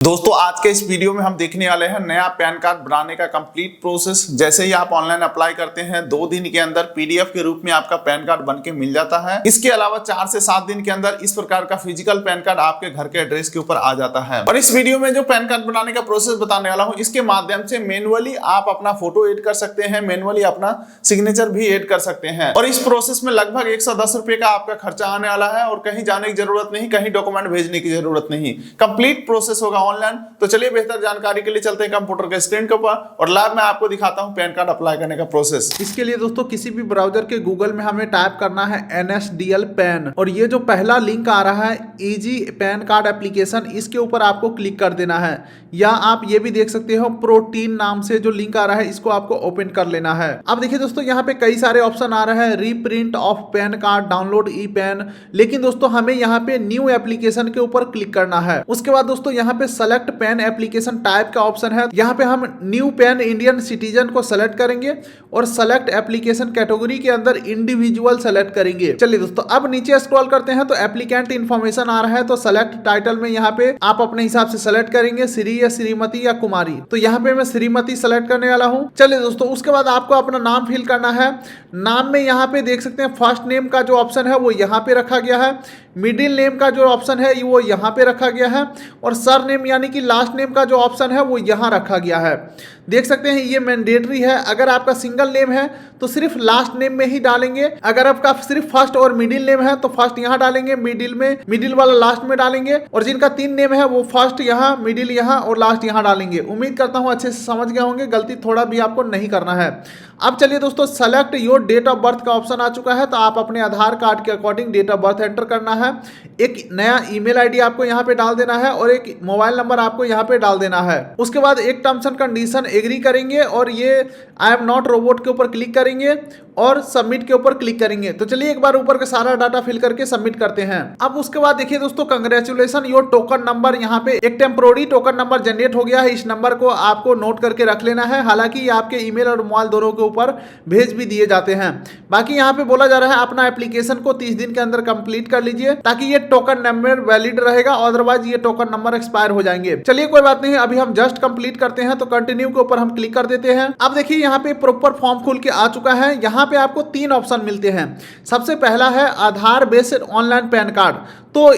दोस्तों आज के इस वीडियो में हम देखने वाले हैं नया पैन कार्ड बनाने का कंप्लीट प्रोसेस। जैसे ही आप ऑनलाइन अप्लाई करते हैं 2 दिन के अंदर पीडीएफ के रूप में आपका पैन कार्ड बनके मिल जाता है। इसके अलावा 4 से 7 दिन के अंदर इस प्रकार का फिजिकल पैन कार्ड आपके घर के एड्रेस के ऊपर आ जाता है। और इस वीडियो में जो पैन कार्ड बनाने का प्रोसेस बताने वाला हूँ, इसके माध्यम से मैनुअली आप अपना फोटो एड कर सकते हैं, मैनुअली अपना सिग्नेचर भी एड कर सकते हैं। और इस प्रोसेस में लगभग 110 रुपए का आपका खर्चा आने वाला है और कहीं जाने की जरूरत नहीं, कहीं डॉक्यूमेंट भेजने की जरूरत नहीं, कंप्लीट प्रोसेस होगा ऑनलाइन। तो चलिए बेहतर जानकारी के लिए चलते हैं कंप्यूटर के स्क्रीन के ऊपर और लाइव में आपको दिखाता हूं पैन कार्ड अप्लाई करने का प्रोसेस। इसके लिए दोस्तों किसी भी ब्राउजर के गूगल में हमें टाइप करना है NSDL पैन, और ये जो पहला लिंक आ रहा है इजी पैन कार्ड एप्लीकेशन, इसके ऊपर आपको क्लिक कर देना है। या आप ये भी देख सकते हो प्रोटीन नाम से जो लिंक आ रहा है, इसको आपको ओपन कर लेना है। अब देखिए दोस्तों, यहाँ पे कई सारे ऑप्शन आ रहे हैं, reprint of pan card, download e PAN, लेकिन दोस्तों हमें यहाँ पे न्यू एप्लीकेशन के ऊपर क्लिक करना है। उसके बाद दोस्तों यहाँ पे सेलेक्ट पैन एप्लीकेशन टाइप का ऑप्शन है, यहाँ पे हम न्यू पैन इंडियन सिटीजन को सेलेक्ट करेंगे और सेलेक्ट एप्लीकेशन कैटेगरी के अंदर इंडिविजुअल सेलेक्ट करेंगे। चलिए दोस्तों, अब नीचे स्क्रॉल करते हैं तो एप्लीकेंट इन्फॉर्मेशन आ रहा है, तो सेलेक्ट टाइटल में यहाँ पे आप अपने हिसाब से सेलेक्ट करेंगे, श्री या श्रीमती या कुमारी। तो यहाँ पे मैं श्रीमती सेलेक्ट करने वाला हूँ। चलिए दोस्तों, उसके बाद आपको अपना नाम फिल करना है। नाम में यहाँ पे देख सकते हैं फर्स्ट नेम का जो ऑप्शन है वो यहाँ पे रखा गया है, मिडिल नेम का जो ऑप्शन है वो यहाँ पे रखा गया है, और सर नेम यानी कि लास्ट नेम का जो ऑप्शन है वो यहाँ रखा गया है। देख सकते हैं ये मैंडेटरी है। अगर आपका सिंगल नेम है तो सिर्फ लास्ट नेम में ही डालेंगे, अगर आपका सिर्फ फर्स्ट और मिडिल नेम है तो फर्स्ट यहाँ डालेंगे, मिडिल वाला लास्ट में डालेंगे, और जिनका 3 नेम है वो फर्स्ट यहाँ, मिडिल यहाँ और लास्ट यहाँ डालेंगे। उम्मीद करता हूँ अच्छे से समझ गए होंगे, गलती थोड़ा भी आपको नहीं करना है। अब चलिए दोस्तों, select your date of birth का ऑप्शन आ चुका है, तो आप अपने आधार कार्ड के according date of birth enter करना है। एक नया ईमेल आईडी आपको यहाँ पे डाल देना है और एक मोबाइल नंबर आपको यहाँ पे डाल देना है। उसके बाद एक टर्म्स एंड कंडीशन एग्री करेंगे और ये आई एम नॉट रोबोट के ऊपर क्लिक करेंगे और सबमिट के ऊपर क्लिक करेंगे। तो चलिए एक बार ऊपर का सारा डाटा फिल करके सबमिट करते हैं। अब उसके बाद देखिए दोस्तों, कंग्रेचुलेसन योर टोकन नंबर, यहाँ पे एक टेम्पोररी टोकन नंबर जनरेट हो गया है। इस नंबर को आपको नोट करके रख लेना है, हालांकि आपके ईमेल और मोबाइल दोनों के ऊपर भेज भी दिए जाते हैं। बाकी यहाँ पे बोला जा रहा है अपना एप्लीकेशन को 30 दिन के अंदर कंप्लीट कर लीजिए, ताकि ये टोकन नंबर वैलिड रहेगा, अदरवाइज ये टोकन नंबर एक्सपायर हो जाएंगे। चलिए कोई बात नहीं, अभी हम जस्ट कंप्लीट करते हैं, तो कंटिन्यू के ऊपर हम क्लिक कर देते हैं। अब देखिए यहाँ पे प्रॉपर फॉर्म खुल के आ चुका है। यहाँ पे आपको 3 ऑप्शन मिलते हैं। सबसे पहला है आधार बेस्ड ऑनलाइन पैन कार्ड। तो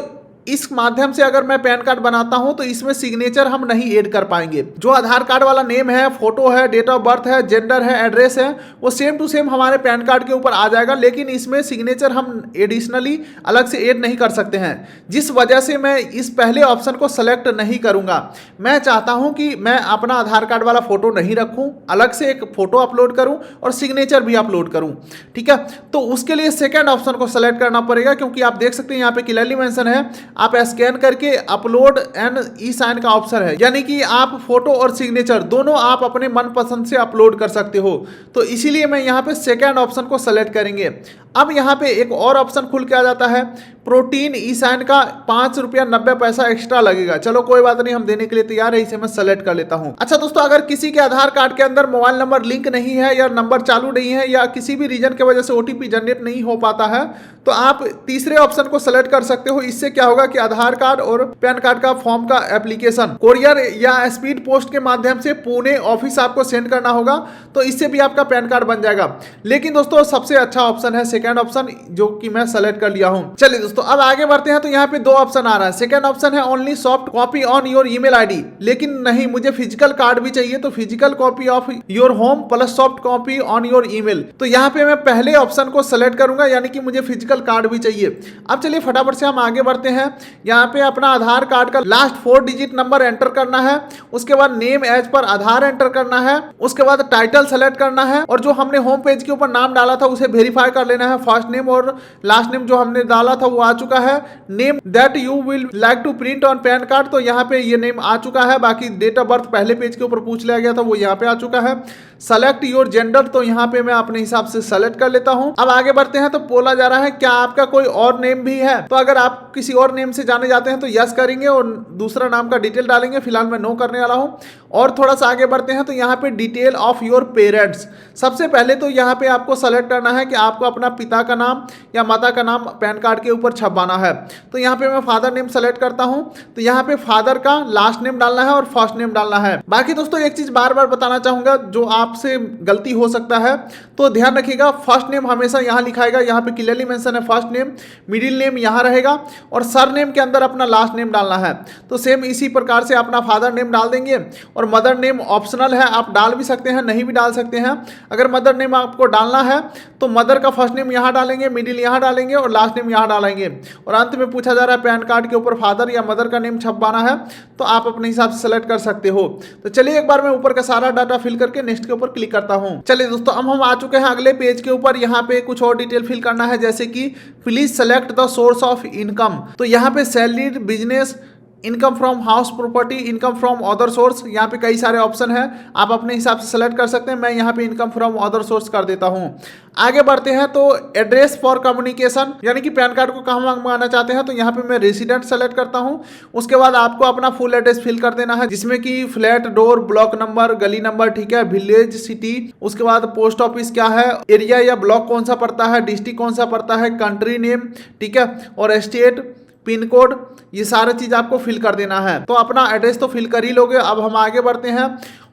इस माध्यम से अगर मैं पैन कार्ड बनाता हूं तो इसमें सिग्नेचर हम नहीं ऐड कर पाएंगे। जो आधार कार्ड वाला नेम है, फोटो है, डेट ऑफ बर्थ है, जेंडर है, एड्रेस है, वो सेम टू सेम हमारे पैन कार्ड के ऊपर आ जाएगा, लेकिन इसमें सिग्नेचर हम एडिशनली अलग से ऐड नहीं कर सकते हैं, जिस वजह से मैं इस पहले ऑप्शन को सेलेक्ट नहीं करूंगा। मैं चाहता हूं कि मैं अपना आधार कार्ड वाला फोटो नहीं रखूं, अलग से एक फोटो अपलोड करूं और सिग्नेचर भी अपलोड करूं। ठीक है, तो उसके लिए सेकेंड ऑप्शन को सेलेक्ट करना पड़ेगा, क्योंकि आप देख सकते हैं यहाँ पे क्लियरली मेंशन है, आप स्कैन करके अपलोड एंड ई साइन का ऑप्शन है, यानी कि आप फोटो और सिग्नेचर दोनों आप अपने मनपसंद से अपलोड कर सकते हो। तो इसीलिए मैं यहाँ पे सेकंड ऑप्शन को सेलेक्ट करेंगे। अब यहाँ पे एक और ऑप्शन खुल के आ जाता है, प्रोटीन ई साइन का 5 रुपया 90 पैसा एक्स्ट्रा लगेगा। चलो कोई बात नहीं, हम देने के लिए तैयार है, इसे मैं सेलेक्ट कर लेता हूँ। अच्छा दोस्तों, अगर किसी के आधार कार्ड के अंदर मोबाइल नंबर लिंक नहीं है या नंबर चालू नहीं है या किसी भी रीजन की वजह से OTP जनरेट नहीं हो पाता है, तो आप तीसरे ऑप्शन को सेलेक्ट कर सकते हो। इससे क्या होगा कि आधार कार्ड और पैन कार्ड का फॉर्म का एप्लीकेशन कोरियर या स्पीड पोस्ट के माध्यम से पुणे ऑफिस आपको सेंड करना होगा, तो इससे भी आपका पैन कार्ड बन जाएगा। लेकिन दोस्तों सबसे अच्छा ऑप्शन है सेकंड ऑप्शन, जो कि मैं सेलेक्ट कर लिया हूं। चलिए दोस्तों, अब आगे बढ़ते हैं। तो यहाँ पे 2 ऑप्शन आ रहा है। सेकंड ऑप्शन है only soft copy on your email ID, लेकिन नहीं, मुझे फिजिकल कार्ड भी चाहिए, तो physical copy of your home plus soft copy on your email. तो यहाँ पे मैं पहले ऑप्शन को सेलेक्ट करूंगा, यानी कि मुझे फिजिकल कार्ड भी चाहिए। अब चलिए फटाफट से हम आगे बढ़ते हैं। यहाँ पे अपना आधार कार्ड का लास्ट 4 डिजिट नंबर एंटर करना है, उसके बाद नेम एज पर आधार एंटर करना है, उसके बाद टाइटल सेलेक्ट करना है, और जो हमने होम पेज के ऊपर नाम डाला था उसे वेरीफाई कर लेना है। फर्स्ट नेम और लास्ट नेम जो हमने डाला था वो आ चुका है। Name that you will like to print on PAN card, तो यहाँ पे ये नेम आ चुका है। बाकी डेट ऑफ बर्थ पहले पेज के ऊपर पूछ लिया गया था, वो यहाँ पे आ चुका है। सेलेक्ट योर जेंडर, तो यहाँ पे मैं अपने हिसाब से सेलेक्ट कर लेता हूँ। अब आगे बढ़ते हैं। तो बोला जा रहा है क्या आपका कोई और नेम भी है, तो अगर आप किसी और नेम से जाने जाते हैं तो यस करेंगे और दूसरा नाम का डिटेल डालेंगे। फिलहाल मैं नो करने वाला हूँ। और थोड़ा सा आगे बढ़ते हैं तो यहाँ पे डिटेल ऑफ योर पेरेंट्स। सबसे पहले तो यहाँ पे आपको सेलेक्ट करना है कि आपको अपना पिता का नाम या माता का नाम पैन कार्ड के ऊपर छपवाना है। तो यहाँ पे मैं फादर नेम सेलेक्ट करता हूँ। तो यहाँ पे फादर का लास्ट नेम डालना है और फर्स्ट नेम डालना है। बाकी दोस्तों एक चीज बार बार बताना चाहूंगा, जो आपसे गलती हो सकता है तो ध्यान रखिएगा, फर्स्ट नेम हमेशा यहाँ लिखाएगा, यहाँ पे क्लियरली मेंशन है फर्स्ट नेम, मिडिल नेम यहाँ रहेगा और सर नेम के अंदर अपना लास्ट नेम डालना है। तो सेम इसी प्रकार से अपना फादर नेम डाल देंगे और मदर नेम ऑप्शनल है, आप डाल भी सकते हैं नहीं भी डाल सकते हैं। अगर मदर नेम आपको डालना है तो मदर का फर्स्ट नेम यहाँ डालेंगे, मिडिल यहाँ डालेंगे और लास्ट नेम यहाँ डालेंगे। और अंत में पूछा जा रहा है पैन कार्ड के ऊपर फादर या मदर का नेम छपवाना है, तो आप अपने हिसाब से सेलेक्ट कर सकते हो। तो चलिए एक बार मैं ऊपर का सारा डाटा फिल करके नेक्स्ट के ऊपर क्लिक करता हूँ। चलिए दोस्तों अब हम आ चुके हैं अगले पेज के ऊपर। यहाँ पे कुछ और डिटेल फिल करना है, जैसे कि please select the source of income. तो यहाँ पे salary, business, income from house property, income from other source, यहाँ पे कई सारे ऑप्शन है, आप अपने हिसाब से सेलेक्ट कर सकते हैं। मैं यहाँ पे इनकम फ्रॉम अदर सोर्स कर देता हूँ। आगे बढ़ते हैं तो एड्रेस फॉर कम्युनिकेशन, यानी कि पैन कार्ड को कहाँ मंगवाना चाहते हैं, तो यहाँ पे मैं रेसिडेंट सेलेक्ट करता हूँ। उसके बाद आपको अपना फुल एड्रेस फिल कर देना है, जिसमें कि फ्लैट, डोर, ब्लॉक नंबर, गली नंबर, ठीक है, विलेज, सिटी, उसके बाद पोस्ट ऑफिस क्या है, एरिया या ब्लॉक कौन सा पड़ता है, डिस्ट्रिक्ट कौन सा पड़ता है, कंट्री नेम, ठीक है, और स्टेट, पिन कोड, ये सारा चीज आपको फिल कर देना है। तो अपना एड्रेस तो फिल कर ही लोगे। अब हम आगे बढ़ते हैं।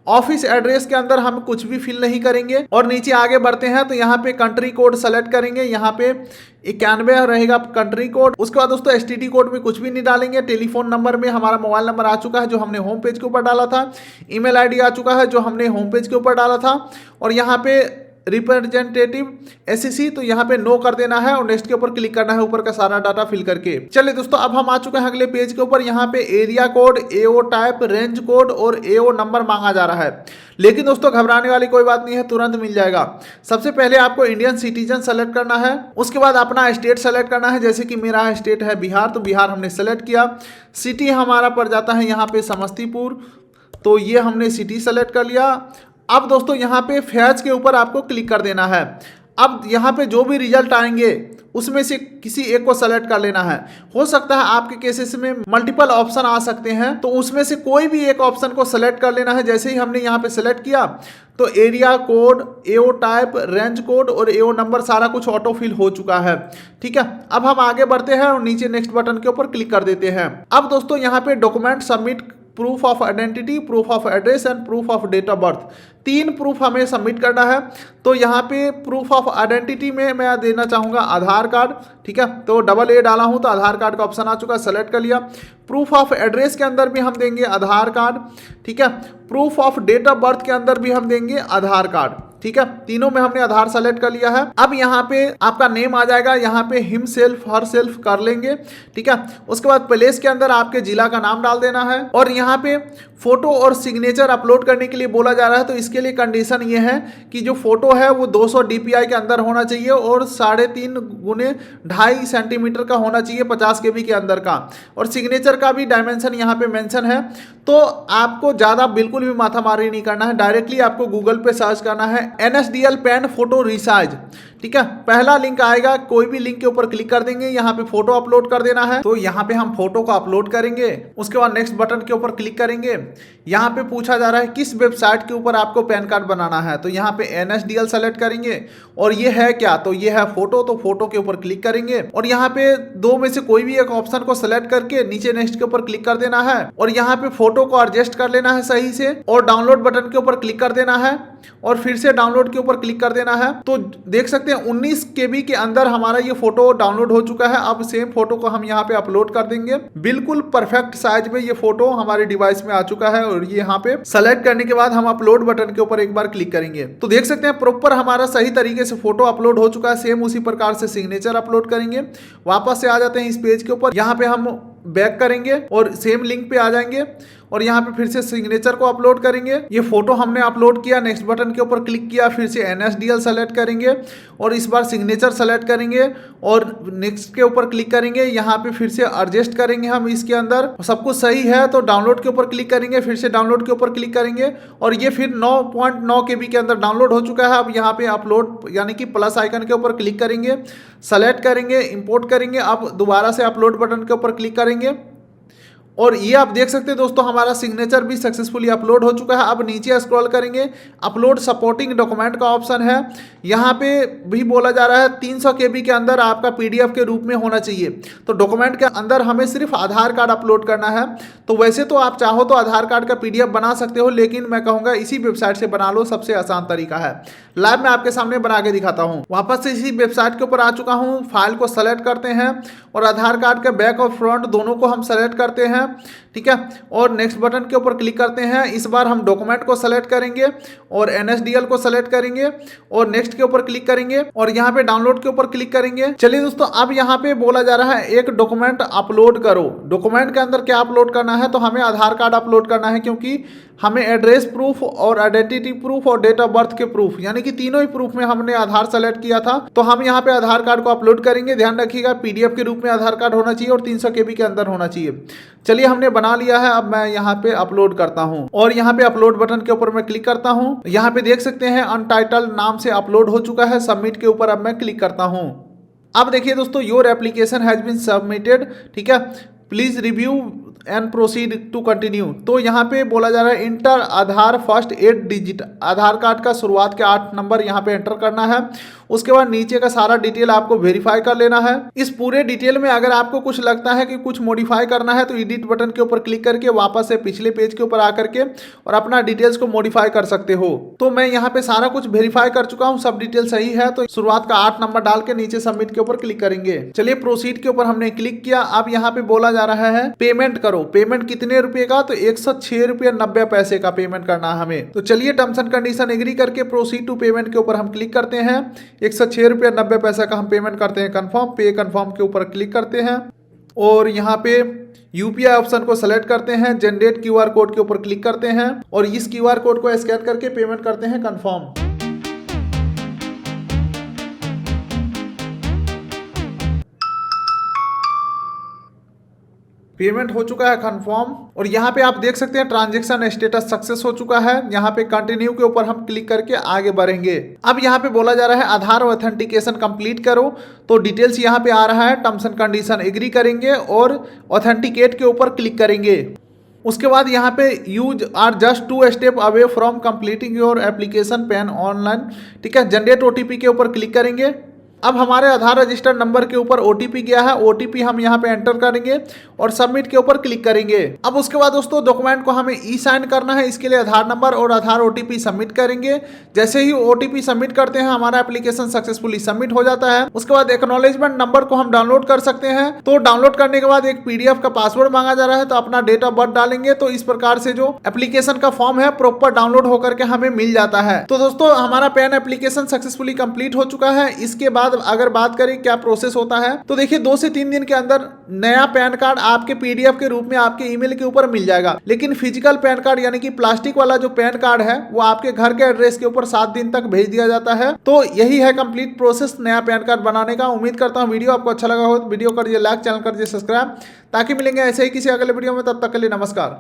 ऑफिस एड्रेस के अंदर हम कुछ भी फिल नहीं करेंगे और नीचे आगे बढ़ते हैं तो यहाँ पे कंट्री कोड सेलेक्ट करेंगे। यहाँ पे 91 रहेगा कंट्री कोड। उसके बाद दोस्तों एसटीडी कोड में कुछ भी नहीं डालेंगे। टेलीफोन नंबर में हमारा मोबाइल नंबर आ चुका है जो हमने होम पेज के ऊपर डाला था। ईमेल आईडी आ चुका है जो हमने होम पेज के ऊपर डाला था। और यहाँ पे रिप्रेजेंटेटिव एससीसी, तो यहाँ पे नो कर देना है और नेक्स्ट के ऊपर क्लिक करना है ऊपर का सारा डाटा फिल करके। चलिए दोस्तों अब हम आ चुके हैं अगले पेज के ऊपर। यहाँ पे एरिया कोड, एओ टाइप, रेंज कोड और एओ नंबर मांगा जा रहा है, लेकिन दोस्तों घबराने वाली कोई बात नहीं है, तुरंत मिल जाएगा। सबसे पहले आपको इंडियन सिटीजन सेलेक्ट करना है। उसके बाद अपना स्टेट सेलेक्ट करना है, जैसे कि मेरा स्टेट है बिहार, तो बिहार हमने सेलेक्ट किया। सिटी हमारा पड़ जाता है यहाँ पे समस्तीपुर, तो ये हमने सिटी सेलेक्ट कर लिया। अब दोस्तों यहाँ पे फैच के ऊपर आपको क्लिक कर देना है। अब यहाँ पे जो भी रिजल्ट आएंगे उसमें से किसी एक को सेलेक्ट कर लेना है। हो सकता है आपके केसेस में मल्टीपल ऑप्शन आ सकते हैं, तो उसमें से कोई भी एक ऑप्शन को सेलेक्ट कर लेना है। जैसे ही हमने यहाँ पे सेलेक्ट किया तो एरिया कोड, एओ टाइप, रेंज कोड और एओ नंबर सारा कुछ ऑटो फिल हो चुका है। ठीक है, अब हम आगे बढ़ते हैं और नीचे नेक्स्ट बटन के ऊपर क्लिक कर देते हैं। अब दोस्तों यहाँ पे document submit, proof of identity, proof of address and proof of date of birth, 3 proof हमें सबमिट करना है। तो यहाँ पे प्रूफ ऑफ आइडेंटिटी में मैं देना चाहूँगा आधार कार्ड, ठीक है, तो AA डाला हूँ तो आधार कार्ड का ऑप्शन आ चुका है, सेलेक्ट कर लिया। प्रूफ ऑफ एड्रेस के अंदर भी हम देंगे आधार कार्ड, ठीक है। Proof of date of birth के अंदर भी हम देंगे आधार कार्ड, ठीक है। तीनों में हमने आधार सेलेक्ट कर लिया है। अब यहाँ पे आपका नेम आ जाएगा, यहाँ pay him self, her self कर लेंगे, ठीक है। उसके बाद प्लेस के अंदर आपके जिला का नाम डाल देना है। और यहाँ पे फोटो और सिग्नेचर अपलोड करने के लिए बोला जा रहा है, तो इसके लिए कंडीशन ये है कि जो फोटो है वो 200 DPI के अंदर होना चाहिए और 3.5 गुने 2.5 सेंटीमीटर का होना चाहिए, 50 KB के अंदर का। और सिग्नेचर का भी डायमेंशन यहाँ पे मेंशन है। तो आपको ज़्यादा बिल्कुल भी माथामारी नहीं करना है, डायरेक्टली आपको गूगल पे सर्च करना है NSDL पेन फोटो रिसाइज, ठीक है। पहला लिंक आएगा, कोई भी लिंक के ऊपर क्लिक कर देंगे, यहाँ पे फोटो अपलोड कर देना है। तो यहाँ पे हम फोटो को अपलोड करेंगे। उसके बाद नेक्स्ट बटन के ऊपर क्लिक करेंगे। यहाँ पे पूछा जा रहा है किस वेबसाइट के ऊपर आपको पैन कार्ड बनाना है, तो यहाँ पे NSDL सेलेक्ट करेंगे। और ये है क्या, तो ये है फोटो, तो फोटो के ऊपर क्लिक करेंगे और यहाँ पे 2 में से कोई भी एक ऑप्शन को सेलेक्ट करके नीचे नेक्स्ट के ऊपर क्लिक कर देना है। और यहाँ पे फोटो को एडजस्ट कर लेना है सही से और डाउनलोड बटन के ऊपर क्लिक कर देना है और फिर से डाउनलोड के ऊपर क्लिक कर देना है। तो देख सकते हैं 19 KB के अंदर हमारा ये फोटो डाउनलोड हो चुका है। अब सेम फोटो को हम यहाँ पे अपलोड कर देंगे। बिल्कुल परफेक्ट साइज में ये फोटो हमारे डिवाइस में आ चुका है और ये यहाँ पे सेलेक्ट करने के बाद हम अपलोड बटन के ऊपर एक बार क्लिक करेंगे तो देख सकते हैं प्रॉपर हमारा सही तरीके से फोटो अपलोड हो चुका है। सेम उसी प्रकार से सिग्नेचर अपलोड करेंगे। वापस से आ जाते हैं इस पेज के ऊपर, यहाँ पे हम बैक करेंगे और सेम लिंक पे आ जाएंगे और यहाँ पे फिर से सिग्नेचर को अपलोड करेंगे। ये फोटो हमने अपलोड किया, नेक्स्ट बटन के ऊपर क्लिक किया, फिर से NSDL सेलेक्ट करेंगे और इस बार सिग्नेचर सेलेक्ट करेंगे और नेक्स्ट के ऊपर क्लिक करेंगे। यहाँ पे फिर से एडजस्ट करेंगे हम इसके अंदर, सब कुछ सही है तो डाउनलोड के ऊपर क्लिक करेंगे, फिर से डाउनलोड के ऊपर क्लिक करेंगे और ये फिर 9.9 KB के अंदर डाउनलोड हो चुका है। अब यहाँ पे अपलोड यानी कि प्लस आइकन के ऊपर क्लिक करेंगे, सेलेक्ट करेंगे, इंपोर्ट करेंगे। अब दोबारा से अपलोड बटन के ऊपर क्लिक करेंगे और ये आप देख सकते हैं दोस्तों हमारा सिग्नेचर भी सक्सेसफुली अपलोड हो चुका है। अब नीचे स्क्रॉल करेंगे, अपलोड सपोर्टिंग डॉक्यूमेंट का ऑप्शन है। यहाँ पे भी बोला जा रहा है 300 KB के अंदर आपका PDF के रूप में होना चाहिए। तो डॉक्यूमेंट के अंदर हमें सिर्फ आधार कार्ड अपलोड करना है। तो वैसे तो आप चाहो तो आधार कार्ड का PDF बना सकते हो, लेकिन मैं कहूँगा इसी वेबसाइट से बना लो, सबसे आसान तरीका है। लाइव मैं आपके सामने बना के दिखाता हूँ। वापस से इसी वेबसाइट के ऊपर आ चुका हूँ। फाइल को सेलेक्ट करते हैं और आधार कार्ड के बैक और फ्रंट दोनों को हम सेलेक्ट करते हैं, ठीक है। और नेक्स्ट बटन के ऊपर क्लिक करते हैं। इस बार हम डॉक्यूमेंट को सेलेक्ट करेंगे और NSDL को सेलेक्ट करेंगे और नेक्स्ट के ऊपर क्लिक करेंगे और यहाँ पे डाउनलोड के ऊपर क्लिक करेंगे। चलिए दोस्तों, अब यहाँ पे बोला जा रहा है एक डॉक्यूमेंट अपलोड करो। डॉक्यूमेंट के अंदर क्या अपलोड करना है, तो हमें आधार कार्ड अपलोड करना है, क्योंकि हमें एड्रेस प्रूफ और आइडेंटिटी प्रूफ और डेट ऑफ बर्थ के प्रूफ, यानी कि तीनों ही प्रूफ में हमने आधार सेलेक्ट किया था। तो हम यहाँ पे आधार कार्ड को अपलोड करेंगे। ध्यान रखिएगा PDF के रूप में आधार कार्ड होना चाहिए और 300 KB के अंदर होना चाहिए। चलिए, हमने बना लिया है। अब मैं यहाँ पे अपलोड करता हूँ और यहाँ पे अपलोड बटन के ऊपर मैं क्लिक करता हूँ। यहाँ पे देख सकते हैं अनटाइटल्ड नाम से अपलोड हो चुका है। सबमिट के ऊपर अब मैं क्लिक करता हूँ। अब देखिए दोस्तों, your application has been submitted, ठीक है, please review and proceed to continue. तो यहाँ पे बोला जा रहा है enter Aadhaar first 8 digit, Aadhaar card का शुरुआत के 8 नंबर यहाँ पे एंटर करना है। उसके बाद नीचे का सारा डिटेल आपको वेरीफाई कर लेना है। इस पूरे डिटेल में अगर आपको कुछ लगता है कि कुछ मॉडिफाई करना है, तो एडिट बटन के ऊपर क्लिक करके वापस से पिछले पेज के ऊपर आकर के और अपना डिटेल्स को मॉडिफाई कर सकते हो। तो मैं यहाँ पे सारा कुछ वेरीफाई कर चुका हूँ, सब डिटेल सही है। तो शुरुआत का 8 नंबर डाल के नीचे सबमिट के ऊपर क्लिक करेंगे। चलिए, प्रोसीड के ऊपर हमने क्लिक किया। अब यहाँ पे बोला जा रहा है पेमेंट करो। पेमेंट कितने रुपए का, तो 106 रुपये 90 पैसे का पेमेंट करना है हमें। तो चलिए, टर्म्स एंड कंडीशन एग्री करके प्रोसीड टू पेमेंट के ऊपर हम क्लिक करते हैं। 106 रुपये 90 पैसे का हम पेमेंट करते हैं। कंफर्म, पे कंफर्म के ऊपर क्लिक करते हैं और यहाँ पे UPI ऑप्शन को सेलेक्ट करते हैं। जनरेट QR कोड के ऊपर क्लिक करते हैं और इस QR कोड को स्कैन करके पेमेंट करते हैं कंफर्म। पेमेंट हो चुका है कंफर्म और यहाँ पे आप देख सकते हैं ट्रांजैक्शन स्टेटस सक्सेस हो चुका है। यहाँ पे कंटिन्यू के ऊपर हम क्लिक करके आगे बढ़ेंगे। अब यहाँ पे बोला जा रहा है आधार ऑथेंटिकेशन कंप्लीट करो। तो डिटेल्स यहाँ पे आ रहा है, टर्म्स एंड कंडीशन एग्री करेंगे और ऑथेंटिकेट के ऊपर क्लिक करेंगे। उसके बाद यहाँ पे you're are just 2 step away from completing your application PAN online, ठीक है। जनरेट OTP के ऊपर क्लिक करेंगे। अब हमारे आधार रजिस्टर्ड नंबर के ऊपर OTP गया है। OTP हम यहाँ पे एंटर करेंगे और सबमिट के ऊपर क्लिक करेंगे। अब उसके बाद दोस्तों डॉक्यूमेंट को हमें ई-साइन करना है। इसके लिए आधार नंबर और आधार OTP सबमिट करेंगे। जैसे ही OTP सबमिट करते हैं, हमारा एप्लीकेशन सक्सेसफुली सबमिट हो जाता है। उसके बाद एक्नॉलेजमेंट नंबर को हम डाउनलोड कर सकते हैं। तो डाउनलोड करने के बाद एक PDF का पासवर्ड मांगा जा रहा है, तो अपना डेट ऑफ बर्थ डालेंगे। तो इस प्रकार से जो एप्लीकेशन का फॉर्म है प्रॉपर डाउनलोड होकर के हमें मिल जाता है। तो दोस्तों, हमारा पैन एप्लीकेशन सक्सेसफुली कंप्लीट हो चुका है। इसके बाद अगर बात करें क्या प्रोसेस होता है, तो देखिए 2 से 3 दिन के अंदर नया पैन कार्ड आपके PDF के रूप में आपके ईमेल के ऊपर मिल जाएगा। लेकिन फिजिकल पैन कार्ड यानी कि प्लास्टिक वाला जो पैन कार्ड है, वो आपके घर के एड्रेस के ऊपर 7 दिन तक भेज दिया जाता है। तो यही है कंप्लीट प्रोसेस नया पैन कार्ड बनाने का। उम्मीद करता हूँ वीडियो आपको अच्छा लगा हो। वीडियो कर दिए लाइक, चैनल कर दिए सब्सक्राइब, ताकि मिलेंगे ऐसे ही किसी अगले वीडियो में। तब तक के लिए नमस्कार।